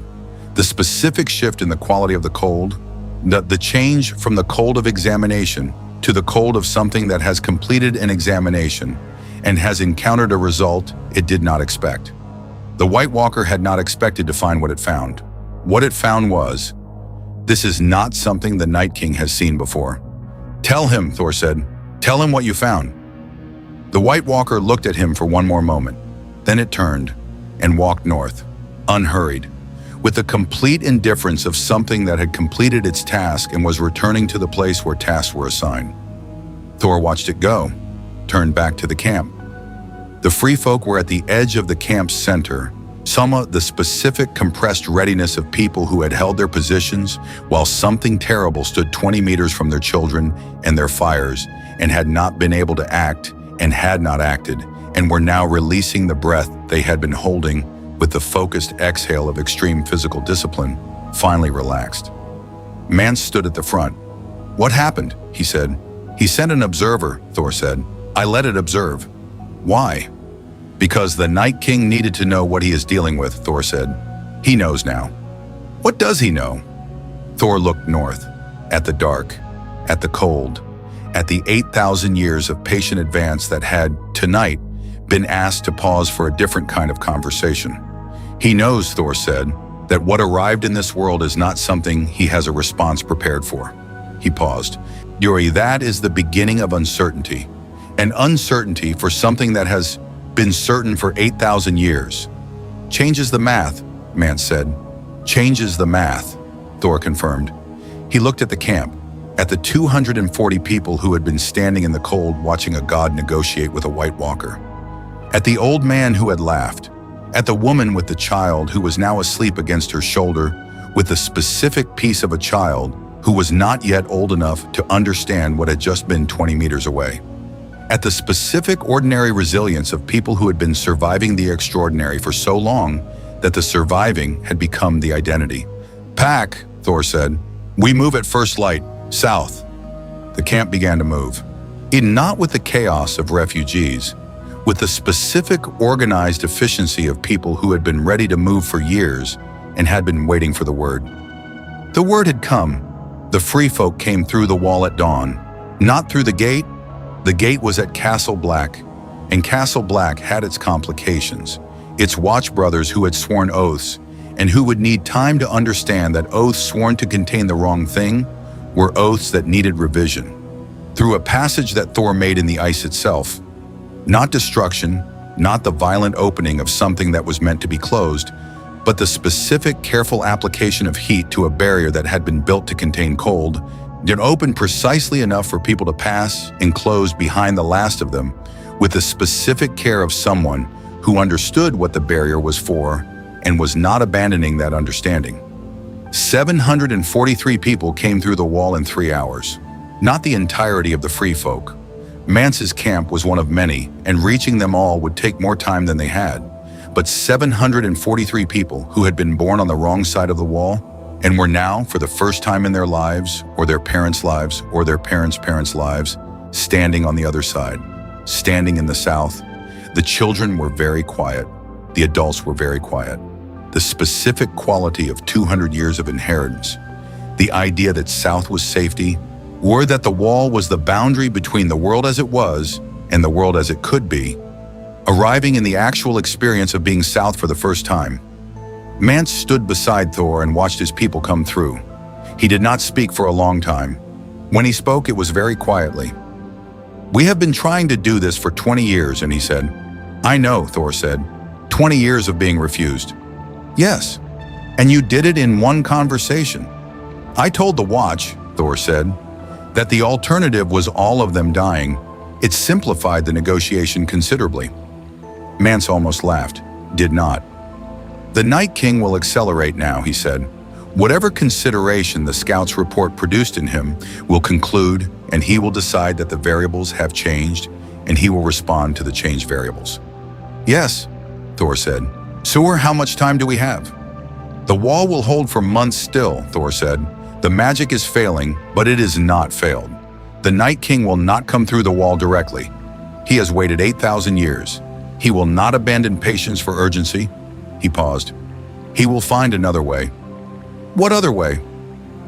the specific shift in the quality of the cold, the change from the cold of examination to the cold of something that has completed an examination and has encountered a result it did not expect. The White Walker had not expected to find what it found. What it found was, "This is not something the Night King has seen before." "Tell him," Thor said. "Tell him what you found." The White Walker looked at him for one more moment. Then it turned and walked north, unhurried, with the complete indifference of something that had completed its task and was returning to the place where tasks were assigned. Thor watched it go, turned back to the camp. The free folk were at the edge of the camp's center, the specific compressed readiness of people who had held their positions while something terrible stood 20 meters from their children and their fires and had not been able to act and had not acted and were now releasing the breath they had been holding with the focused exhale of extreme physical discipline, finally relaxed. Mance stood at the front. "What happened?" he said. "He sent an observer," Thor said. "I let it observe." "Why?" "Because the Night King needed to know what he is dealing with," Thor said. "He knows now." "What does he know?" Thor looked north, at the dark, at the cold, at the 8,000 years of patient advance that had, tonight, been asked to pause for a different kind of conversation. He knows, Thor said, that what arrived in this world is not something he has a response prepared for. He paused. "Yuri, that is the beginning of uncertainty. An uncertainty for something that has been certain for 8,000 years. Changes the math," Mance said. "Changes the math," Thor confirmed. He looked at the camp, at the 240 people who had been standing in the cold watching a god negotiate with a White Walker. At the old man who had laughed, at the woman with the child who was now asleep against her shoulder with the specific piece of a child who was not yet old enough to understand what had just been 20 meters away. At the specific ordinary resilience of people who had been surviving the extraordinary for so long that the surviving had become the identity. "Pack," Thor said. "We move at first light, south." The camp began to move. Not with the chaos of refugees, with the specific organized efficiency of people who had been ready to move for years and had been waiting for the word. The word had come. The free folk came through the wall at dawn, not through the gate. The gate was at Castle Black, and Castle Black had its complications, its watch brothers who had sworn oaths, and who would need time to understand that oaths sworn to contain the wrong thing were oaths that needed revision. Through a passage that Thor made in the ice itself, not destruction, not the violent opening of something that was meant to be closed, but the specific, careful application of heat to a barrier that had been built to contain cold, it opened precisely enough for people to pass and close behind the last of them, with the specific care of someone who understood what the barrier was for and was not abandoning that understanding. 743 people came through the wall in 3 hours. Not the entirety of the free folk. Mance's camp was one of many, and reaching them all would take more time than they had. But 743 people who had been born on the wrong side of the wall and were now, for the first time in their lives, or their parents' lives, or their parents' lives, standing on the other side, standing in the south. The children were very quiet. The adults were very quiet. The specific quality of 200 years of inheritance, the idea that south was safety, or that the wall was the boundary between the world as it was and the world as it could be, arriving in the actual experience of being south for the first time. Mance stood beside Thor and watched his people come through. He did not speak for a long time. When he spoke, it was very quietly. "We have been trying to do this for 20 years, and he said. "I know," Thor said. 20 years of being refused." "Yes, and you did it in one conversation." "I told the Watch," Thor said, "that the alternative was all of them dying. It simplified the negotiation considerably." Mance almost laughed. Did not. "The Night King will accelerate now," he said. "Whatever consideration the Scouts report produced in him will conclude, and he will decide that the variables have changed, and he will respond to the changed variables." "Yes," Thor said. "So how much time do we have?" "The wall will hold for months still," Thor said. "The magic is failing, but it is not failed. The Night King will not come through the wall directly. He has waited 8,000 years. He will not abandon patience for urgency." He paused. "He will find another way." "What other way?"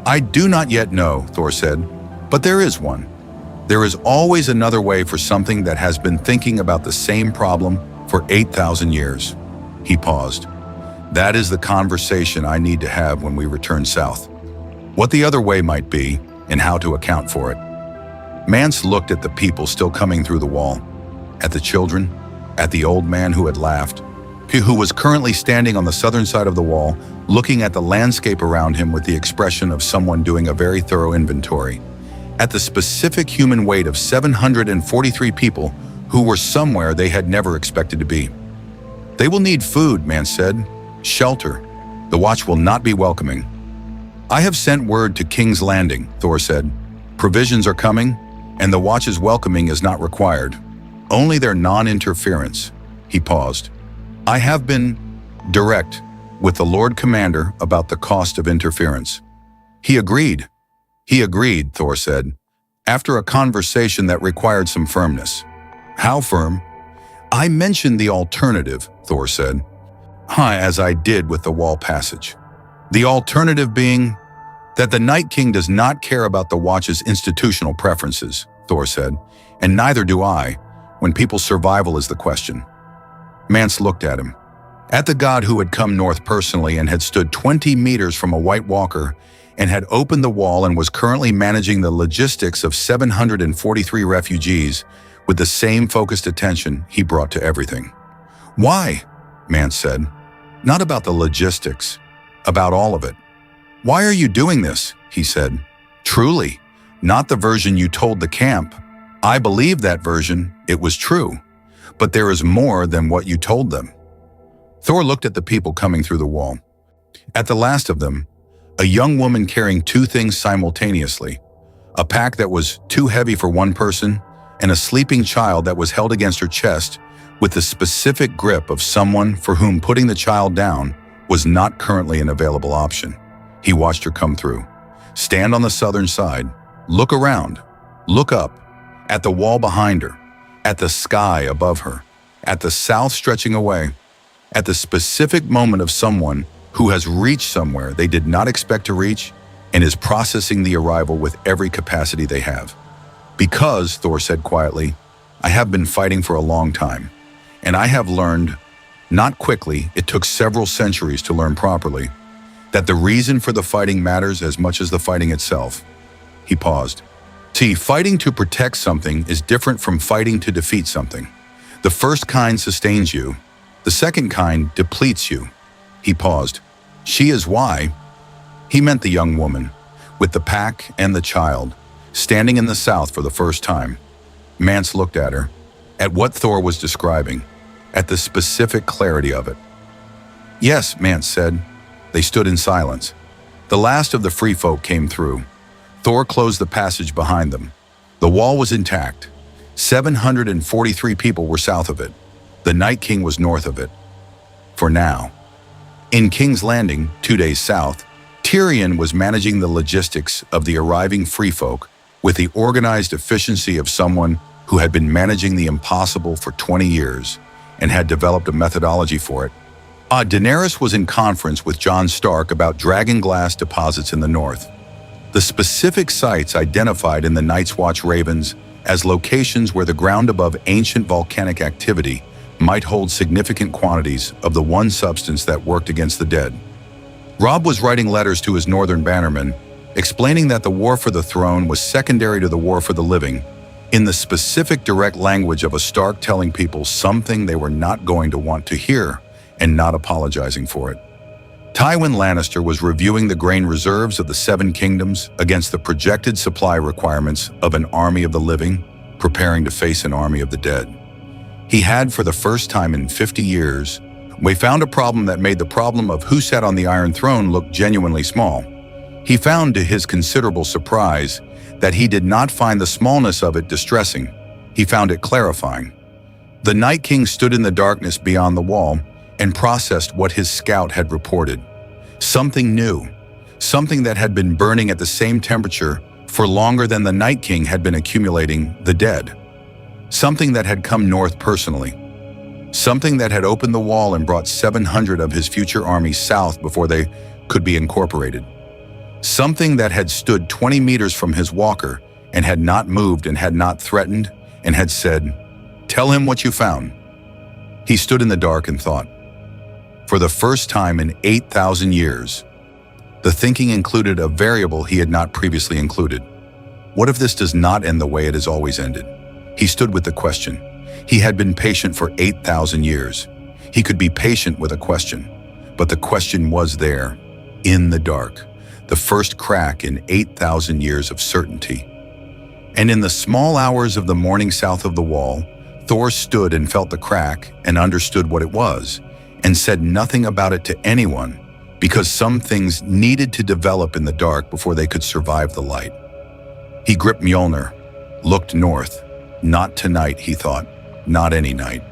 "I do not yet know," Thor said, "but there is one. There is always another way for something that has been thinking about the same problem for 8,000 years." He paused. "That is the conversation I need to have when we return south. What the other way might be, and how to account for it." Mance looked at the people still coming through the wall, at the children, at the old man who had laughed, who was currently standing on the southern side of the wall, looking at the landscape around him with the expression of someone doing a very thorough inventory, at the specific human weight of 743 people who were somewhere they had never expected to be. "They will need food," Mance said. "Shelter. The Watch will not be welcoming." "I have sent word to King's Landing," Thor said. "Provisions are coming, and the Watch's welcoming is not required. Only their non-interference." He paused. "I have been direct with the Lord Commander about the cost of interference." He agreed. "He agreed," Thor said, after a conversation that required some firmness. "How firm?" "I mentioned the alternative," Thor said. "As I did with the wall passage. The alternative being that the Night King does not care about the Watch's institutional preferences," Thor said, "and neither do I, when people's survival is the question." Mance looked at him. At the god who had come north personally and had stood 20 meters from a White Walker and had opened the wall and was currently managing the logistics of 743 refugees with the same focused attention he brought to everything. "Why?" Mance said. "Not about the logistics, about all of it." "Why are you doing this?" he said. "Truly, not the version you told the camp. I believe that version, it was true. But there is more than what you told them." Thor looked at the people coming through the wall. At the last of them, a young woman carrying two things simultaneously, a pack that was too heavy for one person, and a sleeping child that was held against her chest with the specific grip of someone for whom putting the child down was not currently an available option. He watched her come through. Stand on the southern side, look around, look up, at the wall behind her, at the sky above her, at the south stretching away, at the specific moment of someone who has reached somewhere they did not expect to reach and is processing the arrival with every capacity they have. "Because," Thor said quietly, "I have been fighting for a long time, and I have learned, not quickly, it took several centuries to learn properly, that the reason for the fighting matters as much as the fighting itself. He paused. See, fighting to protect something is different from fighting to defeat something. The first kind sustains you. The second kind depletes you. He paused. She is why. He meant the young woman, with the pack and the child, standing in the south for the first time. Mance looked at her, at what Thor was describing, at the specific clarity of it. Yes, Mance said. They stood in silence. The last of the free folk came through. Thor closed the passage behind them. The wall was intact. 743 people were south of it. The Night King was north of it. For now. In King's Landing, 2 days south, Tyrion was managing the logistics of the arriving free folk with the organized efficiency of someone who had been managing the impossible for 20 years and had developed a methodology for it. Daenerys was in conference with Jon Stark about dragonglass deposits in the north. The specific sites identified in the Night's Watch Ravens as locations where the ground above ancient volcanic activity might hold significant quantities of the one substance that worked against the dead. Robb was writing letters to his northern bannermen, explaining that the war for the throne was secondary to the war for the living, in the specific direct language of a Stark telling people something they were not going to want to hear and not apologizing for it. Tywin Lannister was reviewing the grain reserves of the Seven Kingdoms against the projected supply requirements of an army of the living, preparing to face an army of the dead. He had, for the first time in 50 years, we found a problem that made the problem of who sat on the Iron Throne look genuinely small. He found, to his considerable surprise, that he did not find the smallness of it distressing. He found it clarifying. The Night King stood in the darkness beyond the wall and processed what his scout had reported. Something new, something that had been burning at the same temperature for longer than the Night King had been accumulating the dead. Something that had come north personally. Something that had opened the wall and brought 700 of his future armies south before they could be incorporated. Something that had stood 20 meters from his walker and had not moved and had not threatened and had said, "Tell him what you found." He stood in the dark and thought. For the first time in 8,000 years, the thinking included a variable he had not previously included. What if this does not end the way it has always ended? He stood with the question. He had been patient for 8,000 years. He could be patient with a question, but the question was there, in the dark, the first crack in 8,000 years of certainty. And in the small hours of the morning south of the wall, Thor stood and felt the crack and understood what it was, and said nothing about it to anyone, because some things needed to develop in the dark before they could survive the light. He gripped Mjolnir, looked north. Not tonight, he thought, not any night.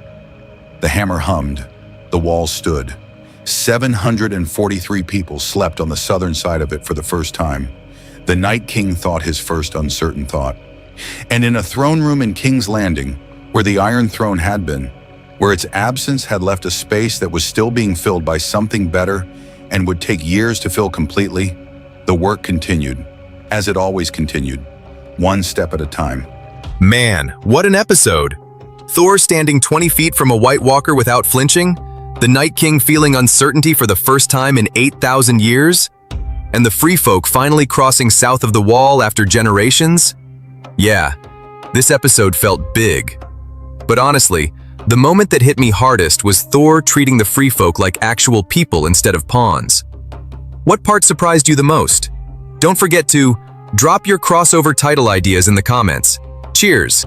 The hammer hummed, the wall stood. 743 people slept on the southern side of it for the first time. The Night King thought his first uncertain thought. And in a throne room in King's Landing, where the Iron Throne had been, where its absence had left a space that was still being filled by something better and would take years to fill completely, the work continued, as it always continued, one step at a time. Man, what an episode! Thor standing 20 feet from a White Walker without flinching, the Night King feeling uncertainty for the first time in 8,000 years, and the Free Folk finally crossing south of the wall after generations? Yeah, this episode felt big. But honestly, the moment that hit me hardest was Thor treating the Free Folk like actual people instead of pawns. What part surprised you the most? Don't forget to drop your crossover title ideas in the comments. Cheers!